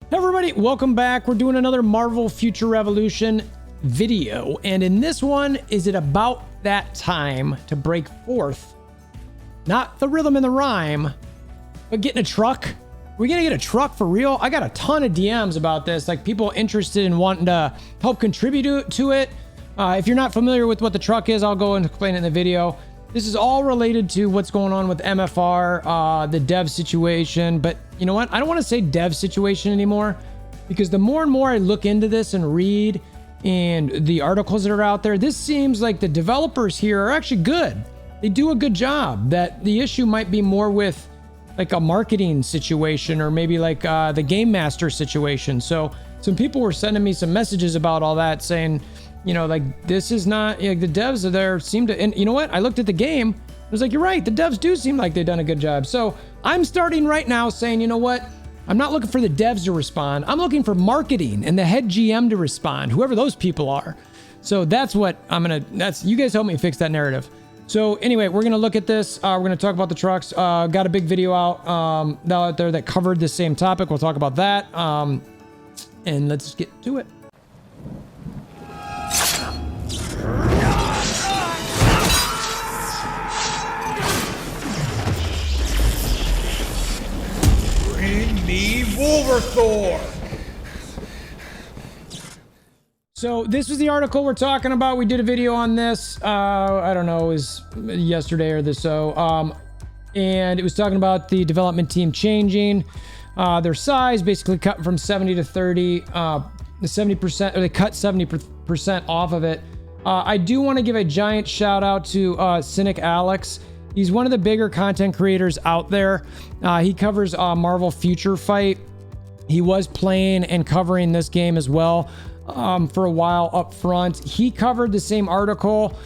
Hey everybody, welcome back. We're doing another Marvel Future Revolution video, and in this one, is it about that time to break forth? Not the rhythm and the rhyme, but getting a truck. We're gonna get a truck for real. I got a ton of DMs about this, like people interested in wanting to help contribute to it. If you're not familiar with what the truck is, I'll go and explain it in the video. This is all related to what's going on with MFR, the dev situation. But you know what? I don't want to say dev situation anymore, because the more and more I look into this and read and the articles that are out there, this seems like the developers here are actually good. They do a good job. That the issue might be more with like a marketing situation, or maybe like the game master situation. So some people were sending me some messages about all that, saying, you know, like, this is not, like, the devs are there seem to, and you know what? I looked at the game. I was like, you're right. The devs do seem like they've done a good job. So I'm starting right now saying, you know what? I'm not looking for the devs to respond. I'm looking for marketing and the head GM to respond, whoever those people are. So that's what I'm going to, you guys help me fix that narrative. So anyway, we're going to look at this. We're going to talk about the trucks. Got a big video out there that covered the same topic. We'll talk about that. And let's get to it. Bring me WolverThor! So this was the article we're talking about. We did a video on this, I don't know, it was yesterday or so. And it was talking about the development team changing their size, basically cutting from 70 to 30, the 70%, or they cut 70% off of it. I do want to give a giant shout out to Cynic Alex. He's one of the bigger content creators out there. He covers Marvel Future Fight. He was playing and covering this game as well for a while up front. He covered the same article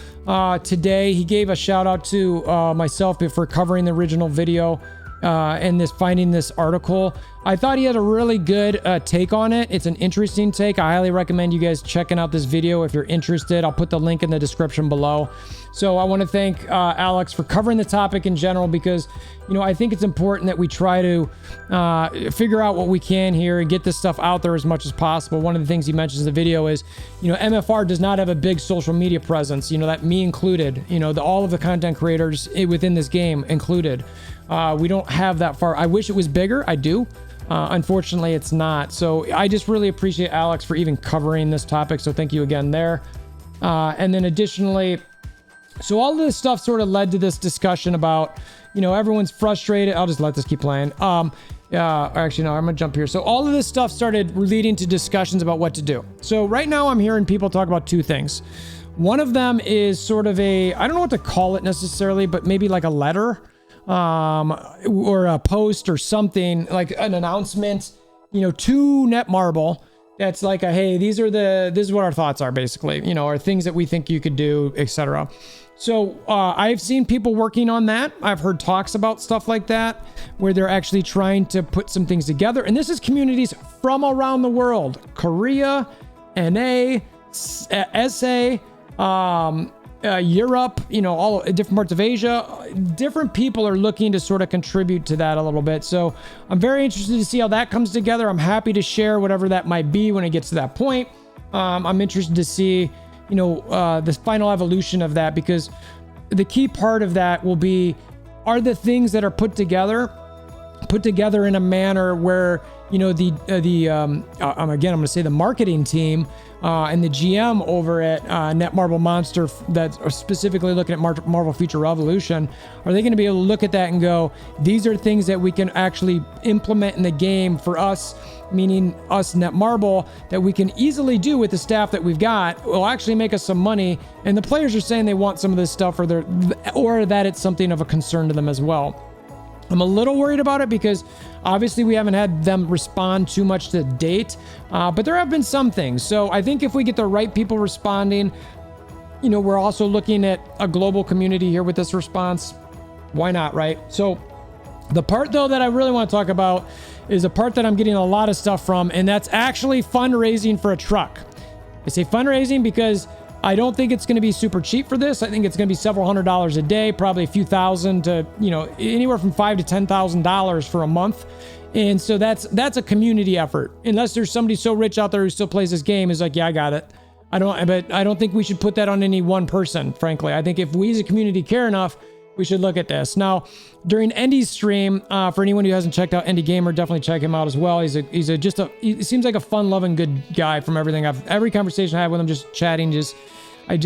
today. He gave a shout out to myself for covering the original video and finding this article. I thought he had a really good take on it. It's an interesting take. I highly recommend you guys checking out this video if you're interested. I'll put the link in the description below. So I want to thank Alex for covering the topic in general, because, you know, I think it's important that we try to figure out what we can here and get this stuff out there as much as possible. One of the things he mentions in the video is, you know, MFR does not have a big social media presence, you know, that me included, you know, all of the content creators within this game included. We don't have that far. I wish it was bigger. I do. Unfortunately, it's not. So I just really appreciate Alex for even covering this topic. So thank you again there. And then additionally, so all of this stuff sort of led to this discussion about, you know, everyone's frustrated. I'll just let this keep playing. Actually, no, I'm gonna jump here. So all of this stuff started leading to discussions about what to do. So right now I'm hearing people talk about two things. One of them is sort of I don't know what to call it necessarily, but maybe like a letter, or a post or something, like an announcement, you know, to Netmarble. That's like hey, this is what our thoughts are, basically, you know, or things that we think you could do, etc. So I've seen people working on that. I've heard talks about stuff like that, where they're actually trying to put some things together. And this is communities from around the world: Korea, NA, SA, Europe, you know, all different parts of Asia. Different people are looking to sort of contribute to that a little bit. So I'm very interested to see how that comes together. I'm happy to share whatever that might be when it gets to that point. I'm interested to see, you know, the final evolution of that, because the key part of that will be, are the things that are put together in a manner where, you know, again, I'm going to say the marketing team and the GM over at Netmarble Monster that's specifically looking at Marvel Future Revolution, are they going to be able to look at that and go, these are things that we can actually implement in the game for us, meaning us Netmarble, that we can easily do with the staff that we've got, will actually make us some money. And the players are saying they want some of this stuff, or that it's something of a concern to them as well. I'm a little worried about it because obviously we haven't had them respond too much to date, but there have been some things. So I think if we get the right people responding, you know, we're also looking at a global community here with this response. Why not, right? So the part though that I really want to talk about is a part that I'm getting a lot of stuff from, and that's actually fundraising for a truck. I say fundraising because I don't think it's going to be super cheap for this. I think it's going to be several $100s a day, probably a few thousand to, you know, anywhere from $5,000 to $10,000 for a month. And so that's a community effort. Unless there's somebody so rich out there who still plays this game is like, yeah, I got it. But I don't think we should put that on any one person, frankly. I think if we as a community care enough, we should look at this. Now, during Endy's stream, for anyone who hasn't checked out Endy Gamer, definitely check him out as well. He seems like a fun-loving, good guy from every conversation I had with him, just chatting, it's a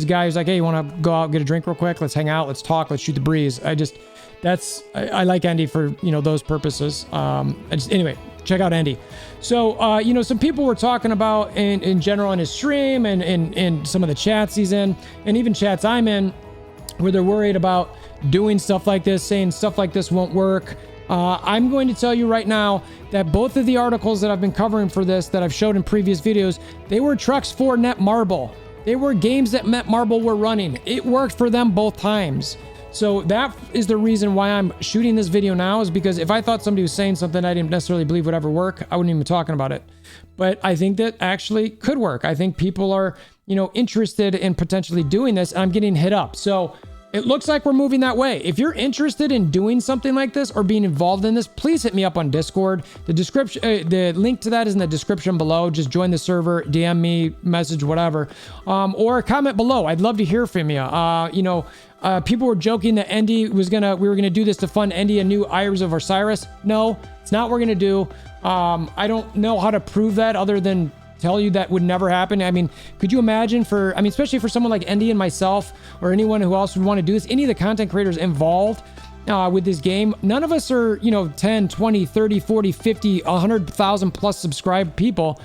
guy who's like, hey, you want to go out, get a drink real quick? Let's hang out, let's talk, let's shoot the breeze. I like Endy for, those purposes. Anyway, check out Endy. So, some people were talking about in general in his stream and in some of the chats he's in, and even chats I'm in, where they're worried about doing stuff like this, saying stuff like this won't work. I'm going to tell you right now that both of the articles that I've been covering for this, that I've showed in previous videos, they were trucks for Netmarble. They were games that Netmarble were running. It worked for them both times. So that is the reason why I'm shooting this video now, is because if I thought somebody was saying something I didn't necessarily believe would ever work, I wouldn't even be talking about it. But I think that actually could work. I think people are, interested in potentially doing this, and I'm getting hit up. So it looks like we're moving that way. If you're interested in doing something like this or being involved in this, please hit me up on Discord. The link to that is in the description below. Just join the server, DM me, message, whatever, or comment below. I'd love to hear from you. People were joking that we were gonna do this to fund Endy a new Eyes of Osiris. No, it's not what we're gonna do. I don't know how to prove that other than tell you that would never happen. I mean, could you imagine especially for someone like Endy and myself, or anyone who else would want to do this, any of the content creators involved with this game, none of us are, 10, 20, 30, 40, 50, 100,000 plus subscribed people.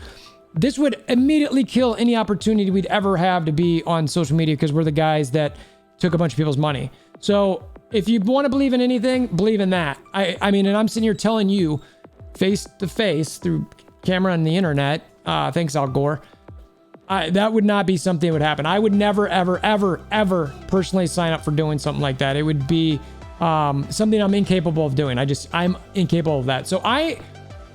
This would immediately kill any opportunity we'd ever have to be on social media, because we're the guys that took a bunch of people's money. So if you want to believe in anything, believe in that. I mean, and I'm sitting here telling you face to face through camera and the internet, thanks Al Gore, that would not be something that would happen. I would never, ever, ever, ever personally sign up for doing something like that. It would be something I'm incapable of doing. I'm incapable of that. So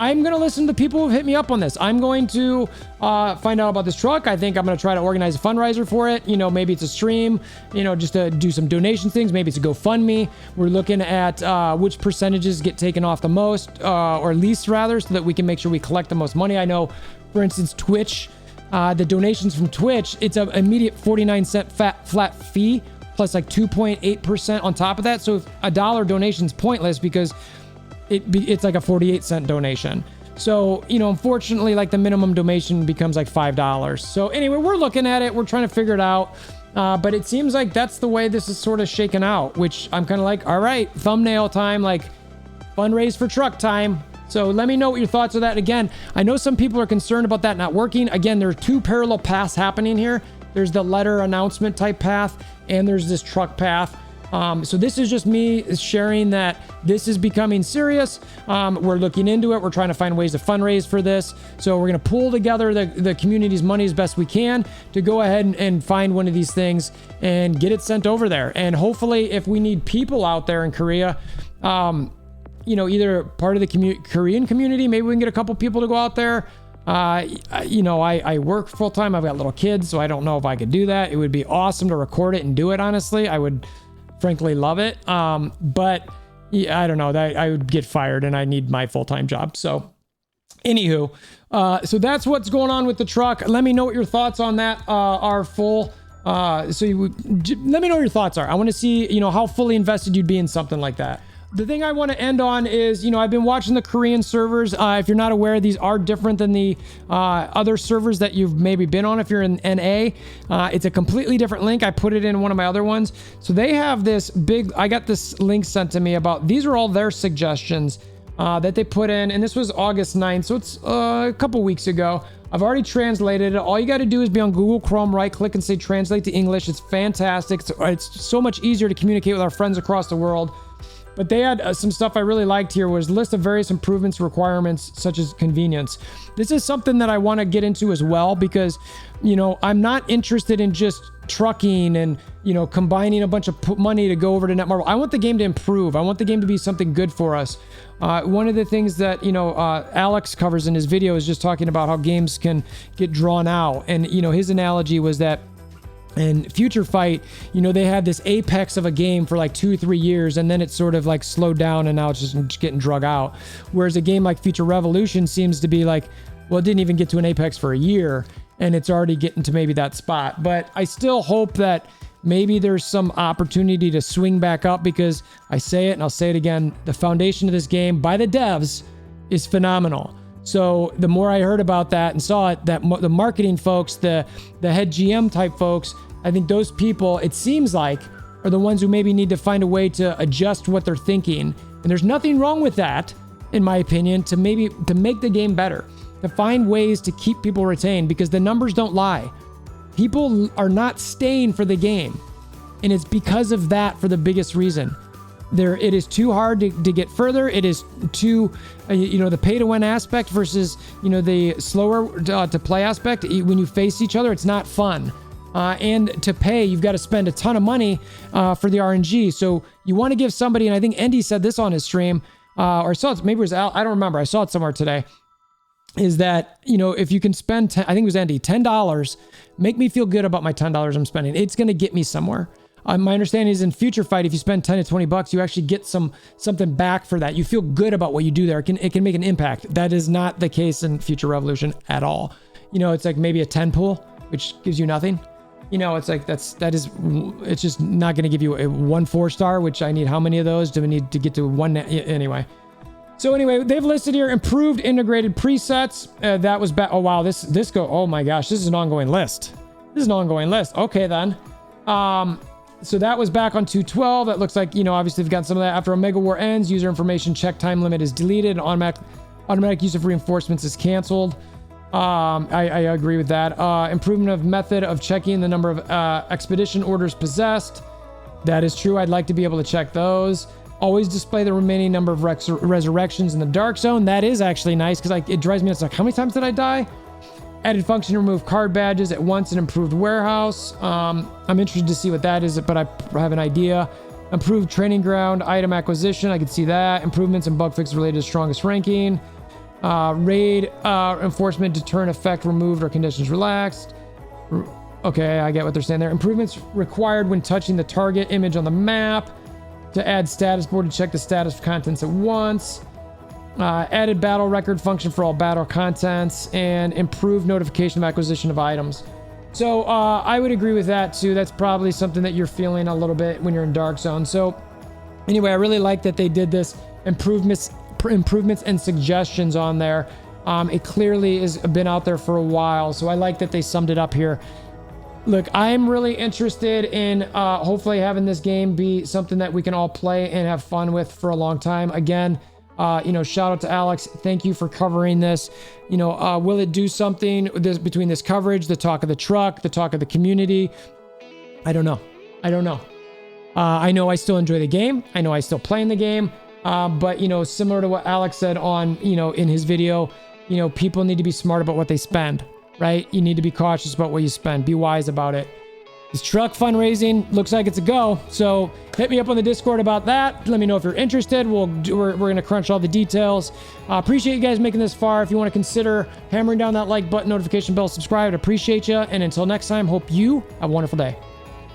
I'm going to listen to people who hit me up on this. I'm going to find out about this truck. I think I'm going to try to organize a fundraiser for it. Maybe it's a stream, just to do some donation things. Maybe it's a GoFundMe. We're looking at which percentages get taken off the most, or least rather, so that we can make sure we collect the most money. I know, for instance, Twitch, the donations from Twitch, it's an immediate 49-cent flat fee plus like 2.8% on top of that. So if $1 donation is pointless, because it's like a 48-cent donation. So, unfortunately, like the minimum donation becomes like $5. So anyway, we're looking at it. We're trying to figure it out. But it seems like that's the way this is sort of shaken out, which I'm kind of like, all right, thumbnail time, like fundraise for truck time. So let me know what your thoughts are that. Again, I know some people are concerned about that not working. Again, there are two parallel paths happening here. There's the letter announcement type path, and there's this truck path. So this is just me sharing that this is becoming serious. We're looking into it. We're trying to find ways to fundraise for this. So we're going to pool together the community's money as best we can to go ahead and find one of these things and get it sent over there. And hopefully, if we need people out there in Korea, either part of the Korean community, maybe we can get a couple people to go out there. I work full time. I've got little kids, so I don't know if I could do that. It would be awesome to record it and do it. Honestly, I would frankly love it. But yeah, I don't know, that I would get fired and I need my full-time job. So anywho, so that's what's going on with the truck. Let me know what your thoughts on that are full. Let me know what your thoughts are. I want to see, how fully invested you'd be in something like that. The thing I want to end on is, I've been watching the Korean servers. If you're not aware, these are different than the other servers that you've maybe been on if you're in NA. It's a completely different link. I put it in one of my other ones. So they have this I got this link sent to me about, these are all their suggestions that they put in. And this was August 9th. So it's a couple weeks ago. I've already translated it. All you got to do is be on Google Chrome, right click and say translate to English. It's fantastic. It's so much easier to communicate with our friends across the world. But they had some stuff I really liked here, was list of various improvements, requirements, such as convenience. This is something that I want to get into as well, because, I'm not interested in just trucking and, combining a bunch of money to go over to Netmarble. I want the game to improve. I want the game to be something good for us. One of the things that, Alex covers in his video is just talking about how games can get drawn out. And, his analogy was that And Future Fight, you know, they had this apex of a game for like 2-3 years, and then it's sort of like slowed down, and now it's just getting drug out. Whereas a game like Future Revolution seems to be like, well, it didn't even get to an apex for a year, and it's already getting to maybe that spot. But I still hope that maybe there's some opportunity to swing back up, because I say it and I'll say it again, the foundation of this game by the devs is phenomenal. So the more I heard about that and saw it, that the marketing folks, the head GM type folks, I think those people, it seems like, are the ones who maybe need to find a way to adjust what they're thinking. And there's nothing wrong with that, in my opinion, to make the game better, to find ways to keep people retained, because the numbers don't lie. People are not staying for the game. And it's because of that, for the biggest reason. It is too hard to get further. It is too, the pay to win aspect versus, the slower to play aspect. When you face each other, it's not fun. And to pay, you've got to spend a ton of money for the RNG. So you want to give somebody, and I think Andy said this on his stream, or I saw it, maybe it was Al, I don't remember. I saw it somewhere today. Is that, if you can spend, I think it was Andy, $10, make me feel good about my $10 I'm spending. It's going to get me somewhere. My understanding is in Future Fight, if you spend 10 to 20 bucks, you actually get something back for that. You feel good about what you do there. It can make an impact. That is not the case in Future Revolution at all. It's like maybe a 10 pool, which gives you nothing. It's like it's just not going to give you a 1 4-star, which I need how many of those do we need to get to one anyway. So anyway, they've listed here improved integrated presets. That was back. Oh wow, oh my gosh, this is an ongoing list. Okay then. So that was back on 2.12. That looks like, obviously we've got some of that. After Omega War ends, user information check time limit is deleted. Automatic use of reinforcements is canceled. I agree with that. Improvement of method of checking the number of expedition orders possessed. That is true. I'd like to be able to check those. Always display the remaining number of resurrections in the dark zone. That is actually nice, because it drives me nuts. Like, how many times did I die? Added function to remove card badges at once and improved warehouse. I'm interested to see what that is, but I have an idea. Improved training ground item acquisition. I can see that. Improvements and bug fixes related to strongest ranking. Raid enforcement deterrent effect removed or conditions relaxed. Okay, I get what they're saying there. Improvements required when touching the target image on the map. To add status board to check the status of contents at once. Added battle record function for all battle contents, and improved notification of acquisition of items. So I would agree with that too. That's probably something that you're feeling a little bit when you're in Dark Zone. So anyway, I really like that they did this improvements and suggestions on there. It clearly has been out there for a while, so I like that they summed it up here. Look, I'm really interested in hopefully having this game be something that we can all play and have fun with for a long time. Again, shout out to Alex. Thank you for covering this. Will it do something between this coverage, the talk of the truck, the talk of the community? I don't know. I know I still enjoy the game. I know I still play in the game. But similar to what Alex said on, in his video, people need to be smart about what they spend. Right? You need to be cautious about what you spend. Be wise about it. This truck fundraising looks like it's a go. So hit me up on the Discord about that. Let me know if you're interested. We're going to crunch all the details. Appreciate you guys making this far. If you want to consider hammering down that like button, notification bell, subscribe, I'd appreciate you. And until next time, hope you have a wonderful day.